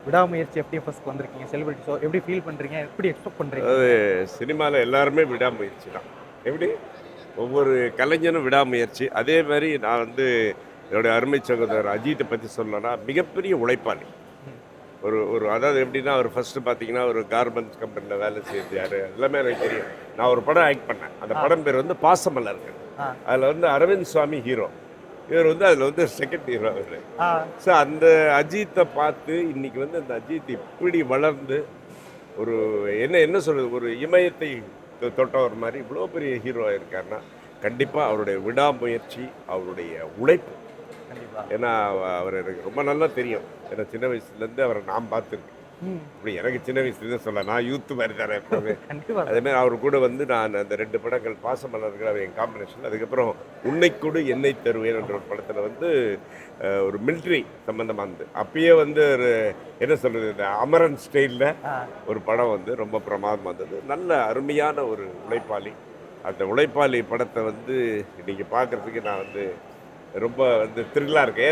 விடாமுயற்சி FTFSக்கு வந்திருக்கீங்க. Celebrity show எப்படி ஃபீல் பண்றீங்க? எப்படி எக்ஸ்பெக்ட் பண்றீங்க? அதாவது சினிமாவில் எல்லாருமே விடாமுயற்சி தான். எப்படி ஒவ்வொரு கலைஞனும் விடாமுயற்சி. அதே மாதிரி நான் வந்து என்னுடைய அருமை சகோதரர் அஜித்தை பற்றி சொல்லணும்னா மிகப்பெரிய உழைப்பாளி. ம். ஒரு ஒரு அதாவது எப்படின்னா அவர் ஃபஸ்ட்டு பார்த்தீங்கன்னா ஒரு கார்மெண்ட்ஸ் கம்பெனியில் வேலை செஞ்சார். எல்லாமே எனக்கு தெரியும். நான் ஒரு படம் ஆக்ட் பண்ணேன். அந்த படம் பேர் வந்து பாசமலர்கள். ஆ. அதில் வந்து அரவிந்த் சுவாமி ஹீரோ. இவர் வந்து அதில் வந்து செகண்ட் ஹீரோ அவர். ஆ. ஸோ அந்த அஜித்தை பார்த்து இன்னைக்கு வந்து அந்த அஜித் இப்படி வளர்ந்து ஒரு என்ன என்ன சொல்கிறது ஒரு இமயத்தை தொட்டவர் மாதிரி இவ்வளோ பெரிய ஹீரோ இருக்காருன்னா கண்டிப்பாக அவருடைய விடாமுயற்சி அவருடைய உழைப்பு. கண்டிப்பா. ஏன்னா அவர் எனக்கு ரொம்ப நல்லா தெரியும். ஏன்னா சின்ன வயசுலேருந்து அவரை நான் பார்த்துருக்கேன். ம். இப்படி எனக்கு சின்ன வயசுலேருந்து சொல்ல நான் யூத்து மாதிரி தானே எப்போவுமே. கண்டிப்பா. அதேமாதிரி அவர் கூட வந்து நான் அந்த 2 படங்கள் பாசமலர்கள் அவர் என் காம்பினேஷன். அதுக்கப்புறம் உன்னை கொடு என்னை தருவேன் என்ற ஒரு படத்தில் வந்து ஒரு மிலிட்ரி சம்மந்தமாக இருந்தது. அப்பயே வந்து ஒரு என்ன சொல்கிறது இந்த அமரன் ஸ்டைலில் ஆ. ஒரு படம் வந்து ரொம்ப பிரமாதமாக இருந்தது. நல்ல அருமையான ஒரு உழைப்பாளி. அந்த உழைப்பாளி படத்தை வந்து இன்றைக்கி பார்க்குறதுக்கு நான் வந்து ரொம்ப வந்து த்ரில்லாக இருக்கேன்.